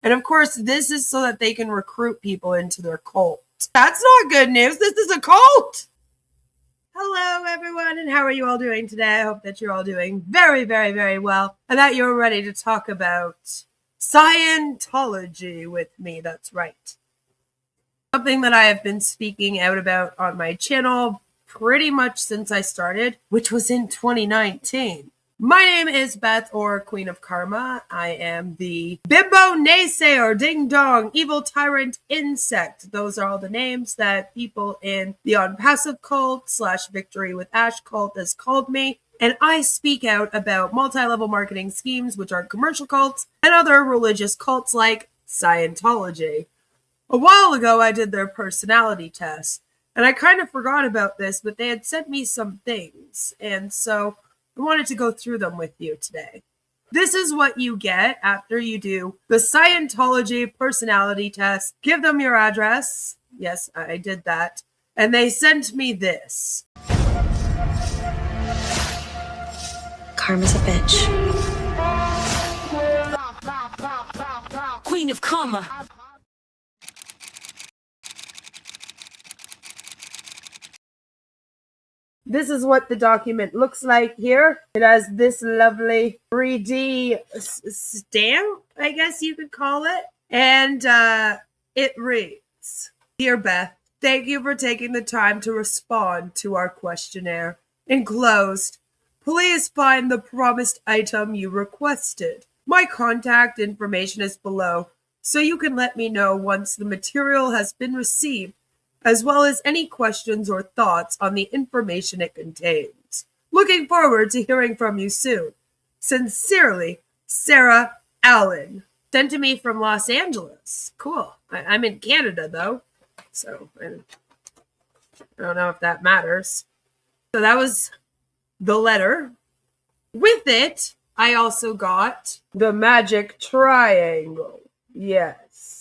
And of course, this is so that they can recruit people into their cult. That's not good news. This is a cult. Hello, everyone, and how are you all doing today? I hope that you're all doing very, very, very well, and that you're ready to talk about Scientology with me. That's right. Something that I have been speaking out about on my channel pretty much since I started, which was in 2019. My name is Beth, or Queen of Karma. I am the bimbo naysayer, ding dong, evil tyrant insect. Those are all the names that people in the On Passive cult / Victory with Ash cult has called me. And I speak out about multi-level marketing schemes, which are commercial cults, and other religious cults like Scientology. A while ago, I did their personality test, and I kind of forgot about this, but they had sent me some things, and so I wanted to go through them with you today. This is what you get after you do the Scientology personality test. Give them your address. Yes, I did that. And they sent me this. Karma's a bitch. Queen of Karma. This is what the document looks like here. It has this lovely 3D stamp, I guess you could call it. And it reads, Dear Beth, thank you for taking the time to respond to our questionnaire. Enclosed, please find the promised item you requested. My contact information is below, so you can let me know once the material has been received, as well as any questions or thoughts on the information it contains. Looking forward to hearing from you soon. Sincerely, Sarah Allen. Sent to me from Los Angeles. Cool. I'm in Canada, though, so I don't know if that matters. So that was the letter. With it, I also got the magic triangle. Yes.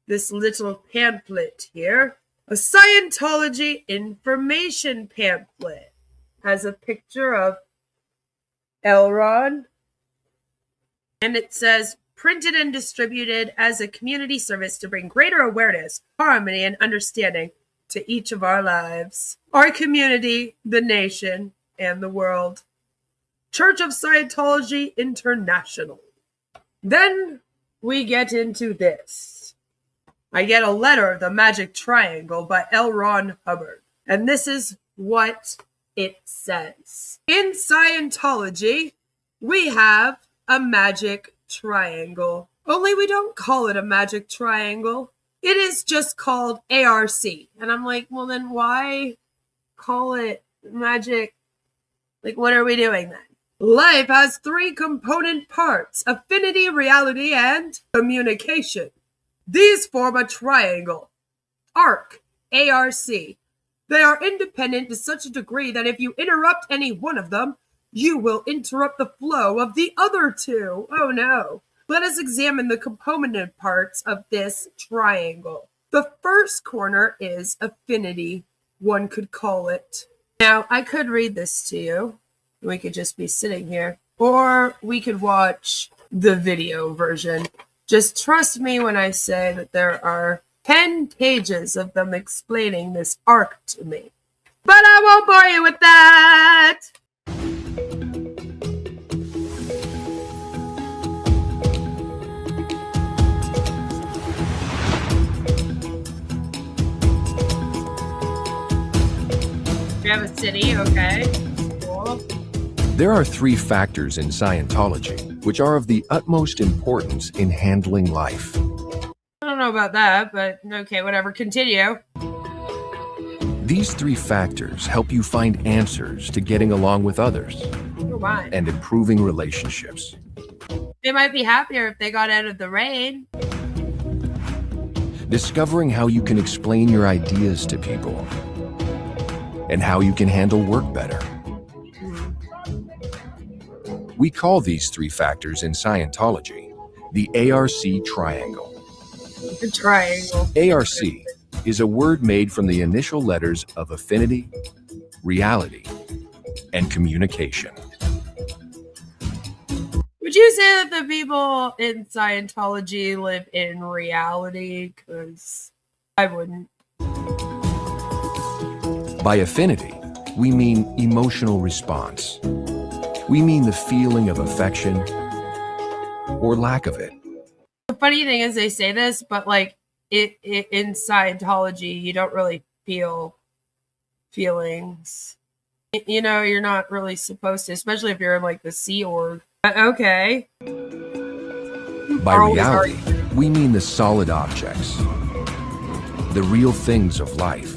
This little pamphlet here, a Scientology information pamphlet, has a picture of Elron, and it says, printed and distributed as a community service to bring greater awareness, harmony, and understanding to each of our lives, our community, the nation, and the world. Church of Scientology International. Then we get into this. I get a letter, The Magic Triangle by L. Ron Hubbard. And this is what it says. In Scientology, we have a magic triangle. Only we don't call it a magic triangle. It is just called ARC. And I'm like, well, then why call it magic? Like, what are we doing then? Life has 3 component parts: affinity, reality, and communication. These form a triangle. ARC, A-R-C. They are independent to such a degree that if you interrupt any one of them, you will interrupt the flow of the other 2. Oh no. Let us examine the component parts of this triangle. The first corner is affinity, one could call it. Now, I could read this to you. We could just be sitting here. Or we could watch the video version. Just trust me when I say that there are 10 pages of them explaining this arc to me. But I won't bore you with that! We have a city, okay. Cool. There are 3 factors in Scientology which are of the utmost importance in handling life. I don't know about that, but okay, whatever. Continue. These 3 factors help you find answers to getting along with others and improving relationships. They might be happier if they got out of the rain. Discovering how you can explain your ideas to people and how you can handle work better. We call these 3 factors in Scientology the ARC triangle. The triangle. ARC is a word made from the initial letters of affinity, reality, and communication. Would you you say that the people in Scientology live in reality? Because I wouldn't. By affinity, we mean emotional response. We mean the feeling of affection or lack of it. The funny thing is they say this, but like in Scientology, you don't really feel feelings. You know, you're not really supposed to, especially if you're in like the Sea Org. Okay. By reality, we mean the solid objects, the real things of life,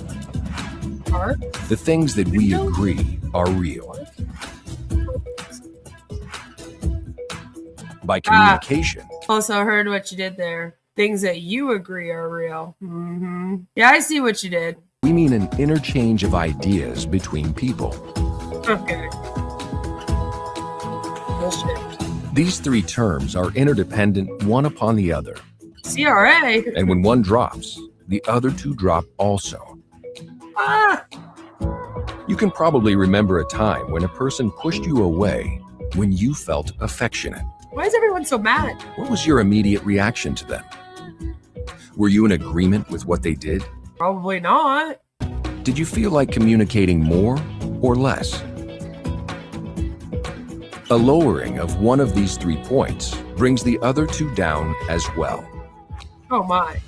the things that we agree are real. By communication. Also heard what you did there. Things that you agree are real. Yeah, I see what you did. We mean an interchange of ideas between people. Okay. Bullshit. These three terms are interdependent one upon the other. CRA. And when one drops, the other two drop also. You can probably remember a time when a person pushed you away when you felt affectionate. Why is everyone so mad? What was your immediate reaction to them? Were you in agreement with what they did? Probably not. Did you feel like communicating more or less? A lowering of one of these 3 points brings the other two down as well. Oh my.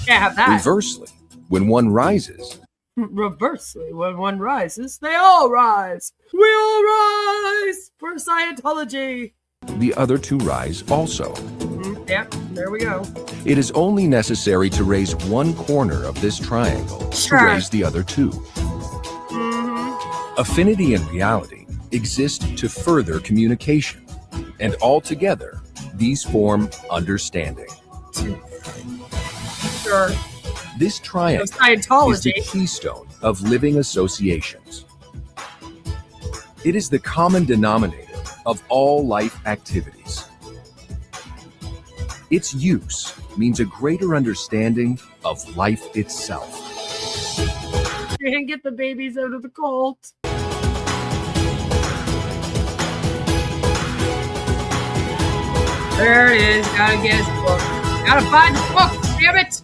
Can't have that. Reversely, when one rises. Reversely, when one rises, they all rise. We all rise for Scientology. The other two rise also. Yep, there we go. It is only necessary to raise one corner of this triangle to raise the other two. Affinity and reality exist to further communication, and altogether, these form understanding. Sure. This triangle is the keystone of living associations. It is the common denominator of all life activities. Its use means a greater understanding of life itself. And get the babies out of the cult. There it is. Gotta get his book. Gotta find the book, damn it!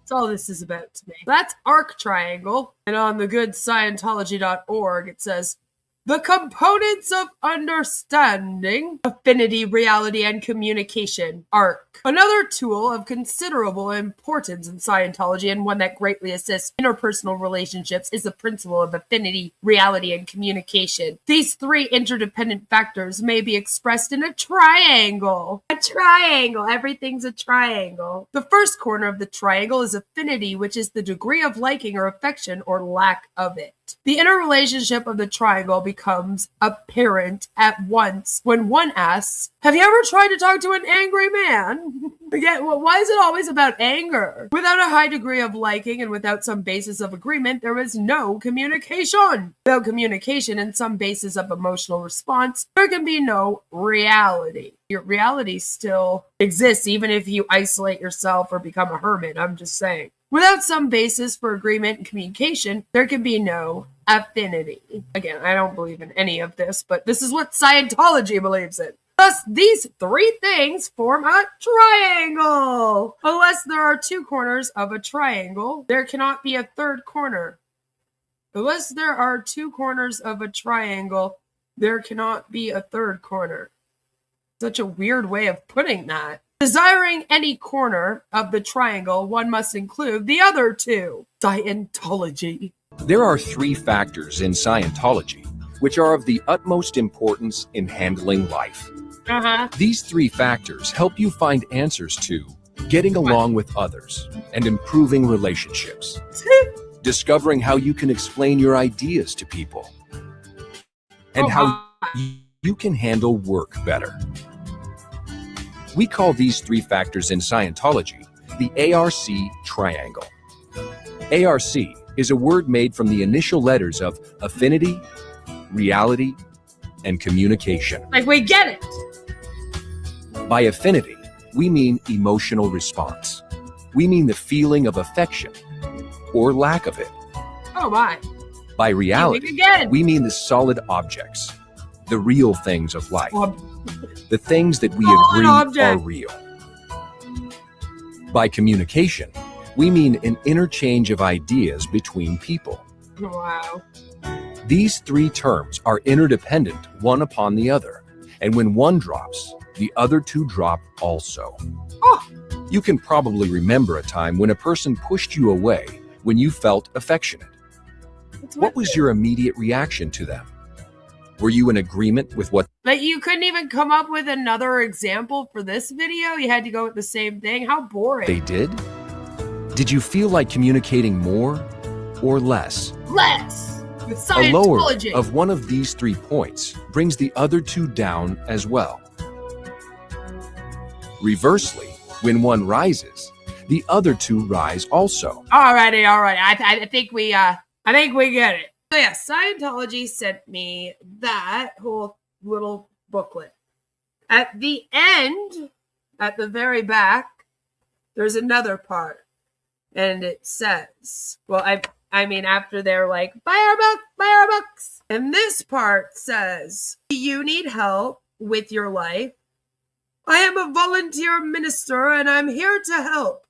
That's all this is about to me. That's arc triangle. And on the good Scientology.org, it says, the components of understanding, affinity, reality, and communication, arc. Another tool of considerable importance in Scientology and one that greatly assists interpersonal relationships is the principle of affinity, reality, and communication. These 3 interdependent factors may be expressed in a triangle. A triangle. Everything's a triangle. The first corner of the triangle is affinity, which is the degree of liking or affection or lack of it. The interrelationship of the triangle becomes apparent at once when one asks, have you ever tried to talk to an angry man? Again, why is it always about anger? Without a high degree of liking and without some basis of agreement, there is no communication. Without communication and some basis of emotional response, there can be no reality. Your reality still exists even if you isolate yourself or become a hermit, I'm just saying. Without some basis for agreement and communication, there can be no affinity. Again, I don't believe in any of this, but this is what Scientology believes in. Thus, these 3 things form a triangle. Unless there are 2 corners of a triangle, there cannot be a 3rd corner. Unless there are 2 corners of a triangle, there cannot be a 3rd corner. Such a weird way of putting that. Desiring any corner of the triangle, one must include the other 2. Scientology. There are 3 factors in Scientology which are of the utmost importance in handling life. These 3 factors help you find answers to getting along with others and improving relationships, discovering how you can explain your ideas to people, and how you can handle work better. We call these 3 factors in Scientology the ARC triangle. ARC is a word made from the initial letters of affinity, reality, and communication. Like, we get it! By affinity, we mean emotional response. We mean the feeling of affection or lack of it. Oh my. By reality, we mean the solid objects, the real things of life. The things that we agree are real. By communication, we mean an interchange of ideas between people. Wow. These three terms are interdependent one upon the other, and when one drops, the other two drop also. Oh. You can probably remember a time when a person pushed you away when you felt affectionate. What was your immediate reaction to them? Were you in agreement with what? But you couldn't even come up with another example for this video? You had to go with the same thing? How boring. They did? Did you feel like communicating more or less? Less! With A lower Scientology. of one of these 3 points brings the other 2 down as well. Reversely, when one rises, the other 2 rise also. Alrighty. I think we get it. So yeah, Scientology sent me that whole little booklet. At the end, at the very back, there's another part. And it says, well, I mean, after they're like, buy our books. And this part says, do you need help with your life? I am a volunteer minister and I'm here to help.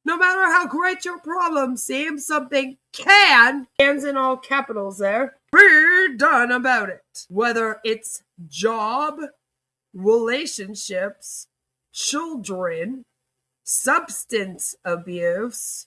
No matter how great your problem seems, something can, hands in all capitals there, be done about it. Whether it's job, relationships, children, substance abuse,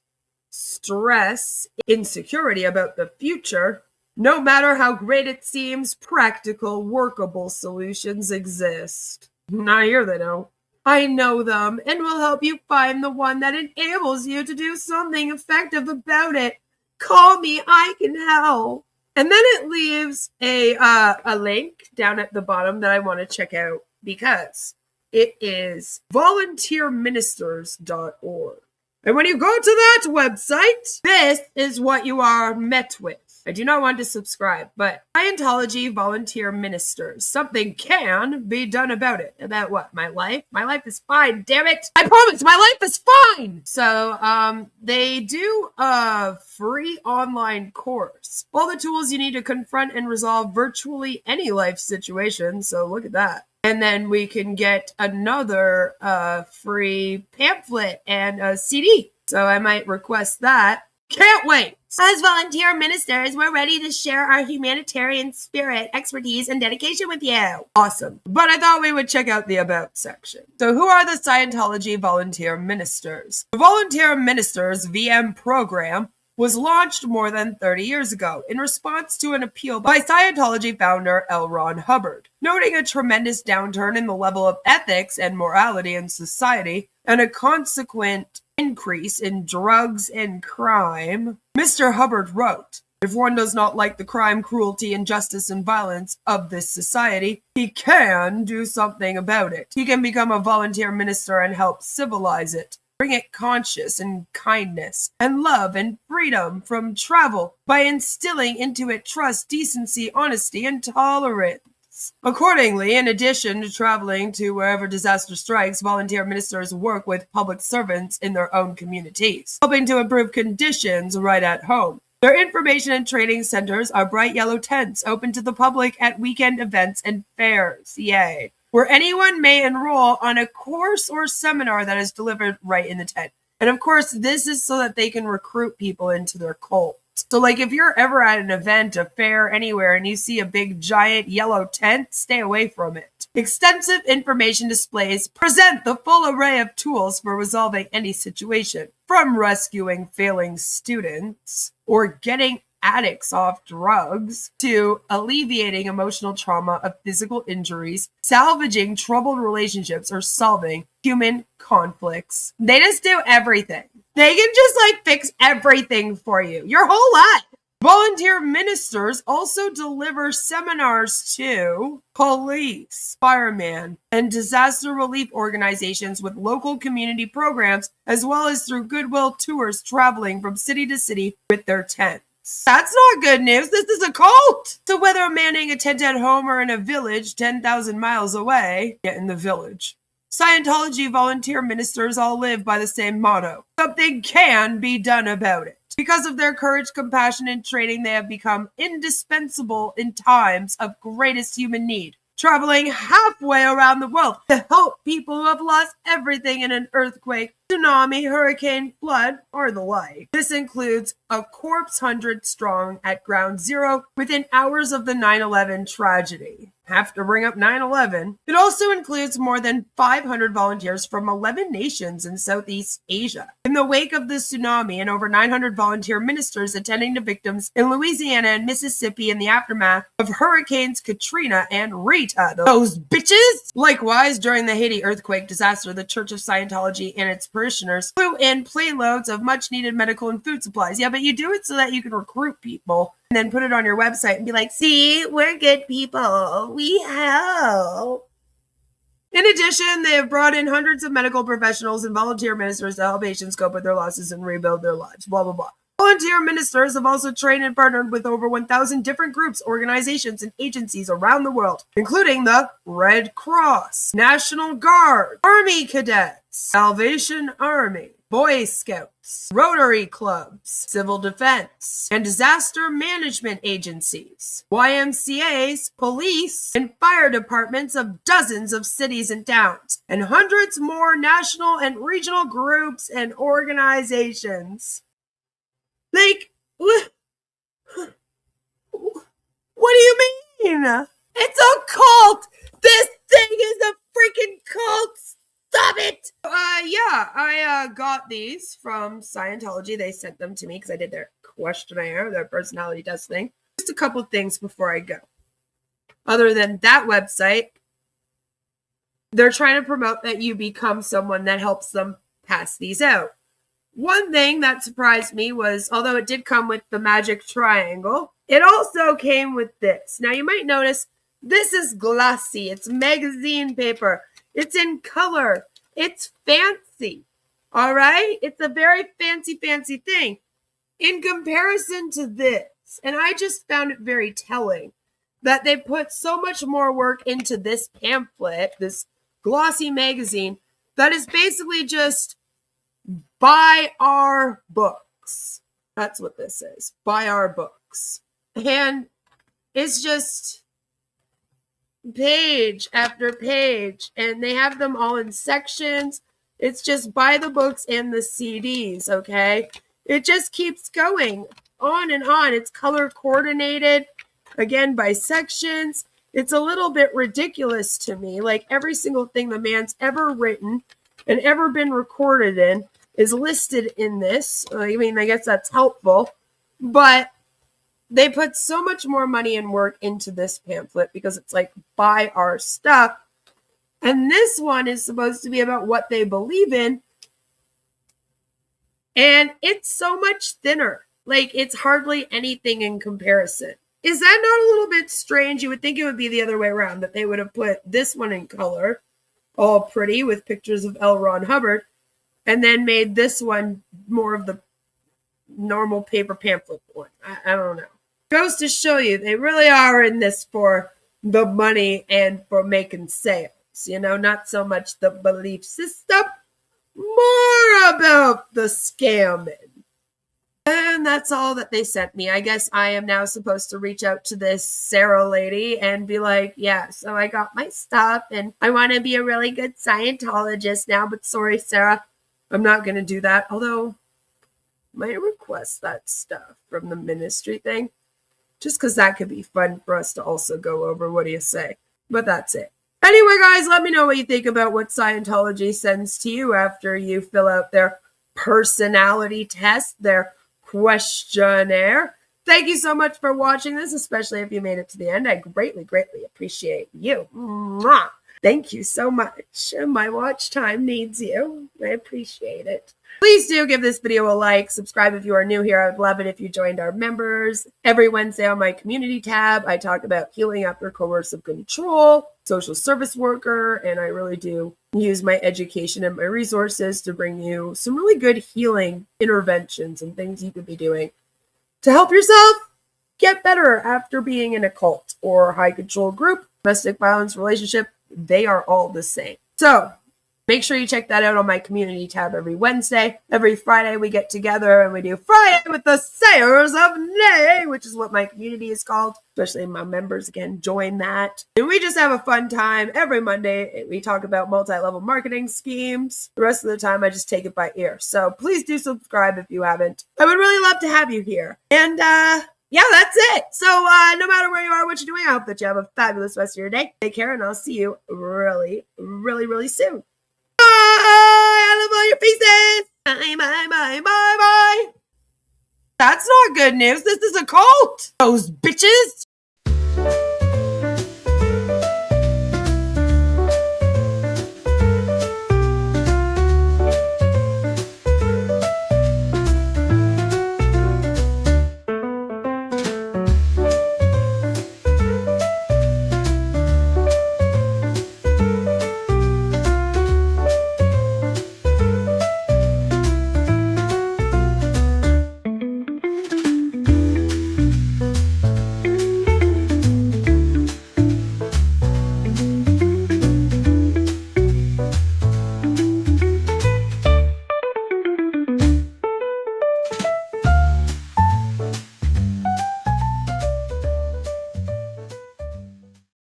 stress, insecurity about the future, no matter how great it seems, practical, workable solutions exist. I hear they don't. I know them and will help you find the one that enables you to do something effective about it. Call me, I can help. And then it leaves a link down at the bottom that I want to check out because it is volunteerministers.org. And when you go to that website, this is what you are met with. I do not want to subscribe, but Scientology volunteer ministers. Something can be done about it. About what? My life? My life is fine, damn it. I promise my life is fine. So, they do a free online course. All the tools you need to confront and resolve virtually any life situation. So look at that. And then we can get another free pamphlet and a CD. So I might request that. Can't wait. As volunteer ministers, we're ready to share our humanitarian spirit, expertise, and dedication with you. Awesome. But I thought we would check out the About section. So who are the Scientology volunteer ministers? The Volunteer Ministers VM program was launched more than 30 years ago in response to an appeal by Scientology founder L. Ron Hubbard, noting a tremendous downturn in the level of ethics and morality in society and a consequent increase in drugs and crime. Mr. Hubbard wrote, if one does not like the crime, cruelty, injustice, and violence of this society, he can do something about it. He can become a volunteer minister and help civilize it. Bring it conscious and kindness and love and freedom from travel by instilling into it trust, decency, honesty, and tolerance. Accordingly, in addition to traveling to wherever disaster strikes, volunteer ministers work with public servants in their own communities, helping to improve conditions right at home. Their information and training centers are bright yellow tents open to the public at weekend events and fairs. Yay. Where anyone may enroll on a course or seminar that is delivered right in the tent. And of course, this is so that they can recruit people into their cult. So like if you're ever at an event, a fair, anywhere, and you see a big giant yellow tent, stay away from it. Extensive information displays present the full array of tools for resolving any situation, from rescuing failing students or getting addicts off drugs to alleviating emotional trauma of physical injuries, salvaging troubled relationships, or solving human conflicts. They just do everything. They can just fix everything for you, your whole life. Volunteer ministers also deliver seminars to police, firemen, and disaster relief organizations with local community programs, as well as through goodwill tours traveling from city to city with their tents. That's not good news. This is a cult. So whether manning a tent at home or in a village 10,000 miles away, get in the village. Scientology volunteer ministers all live by the same motto. Something can be done about it. Because of their courage, compassion, and training, they have become indispensable in times of greatest human need. traveling halfway around the world to help people who have lost everything in an earthquake, tsunami, hurricane, flood, or the like. This includes a corpse 100 strong at ground zero within hours of the 9/11 tragedy. Have to bring up 9/11. It also includes more than 500 volunteers from 11 nations in Southeast Asia. In the wake of the tsunami, and over 900 volunteer ministers attending to victims in Louisiana and Mississippi in the aftermath of Hurricanes Katrina and Rita. Those bitches! Likewise, during the Haiti earthquake disaster, the Church of Scientology and its parishioners flew in plane loads of much-needed medical and food supplies. Yeah, but you do it so that you can recruit people and then put it on your website and be like, see, we're good people. We help. In addition, they have brought in hundreds of medical professionals and volunteer ministers to help patients cope with their losses and rebuild their lives, blah, blah, blah. Volunteer ministers have also trained and partnered with over 1,000 different groups, organizations, and agencies around the world, including the Red Cross, National Guard, Army Cadets, Salvation Army, Boy Scouts, Rotary Clubs, Civil Defense, and disaster management agencies, YMCAs, police, and fire departments of dozens of cities and towns, and hundreds more national and regional groups and organizations. Like, what do you mean? It's a cult! This thing is a freaking cult! Stop it! I got these from Scientology. They sent them to me because I did their questionnaire, their personality test thing. Just a couple things before I go. Other than that website, they're trying to promote that you become someone that helps them pass these out. One thing that surprised me was, although it did come with the magic triangle, it also came with this. Now you might notice this is glossy. It's magazine paper. It's in color. It's fancy. All right? It's a very fancy thing. In comparison to this, and I just found it very telling that they put so much more work into this pamphlet, this glossy magazine, that is basically just buy our books. That's what this is. Buy our books. And it's just page after page, and they have them all in sections. It's just buy the books and the CDs, okay? It just keeps going on and on. It's color coordinated, again, by sections. It's a little bit ridiculous to me. Like, every single thing the man's ever written and ever been recorded in is listed in this. I mean, I guess that's helpful, but they put so much more money and work into this pamphlet because it's like, buy our stuff. And this one is supposed to be about what they believe in. And it's so much thinner. Like, it's hardly anything in comparison. Is that not a little bit strange? You would think it would be the other way around, that they would have put this one in color, all pretty with pictures of L. Ron Hubbard, and then made this one more of the normal paper pamphlet one. I don't know. Goes to show you, they really are in this for the money and for making sales. You know, not so much the belief system, more about the scamming. And that's all that they sent me. I guess I am now supposed to reach out to this Sarah lady and be like, yeah, so I got my stuff and I want to be a really good Scientologist now, but sorry, Sarah, I'm not going to do that. Although, I might request that stuff from the ministry thing, just because that could be fun for us to also go over. What do you say? But that's it. Anyway, guys, let me know what you think about what Scientology sends to you after you fill out their personality test, their questionnaire. Thank you so much for watching this, especially if you made it to the end. I greatly appreciate you. Mwah! Thank you so much. My watch time needs you. I appreciate it. Please do give this video a like. Subscribe if you are new here. I would love it if you joined our members. Every Wednesday on my community tab, I talk about healing after coercive control, social service worker, and I really do use my education and my resources to bring you some really good healing interventions and things you could be doing to help yourself get better after being in a cult or high control group, domestic violence relationship. They are all the same. So Make sure you check that out on my community tab every Wednesday. Every Friday we get together and we do Friday with the Sayers of Nay, which is what my community is called. Especially my members, again, join that. And we just have a fun time. Every Monday we talk about multi-level marketing schemes. The rest of the time I just take it by ear. So please do subscribe if you haven't. I would really love to have you here. And yeah, that's it. So no matter where you are, what you're doing, I hope that you have a fabulous rest of your day. Take care, and I'll see you really, really, really soon. Bye! I love all your faces! Bye, bye, bye, bye, bye! That's not good news. This is a cult! Those bitches!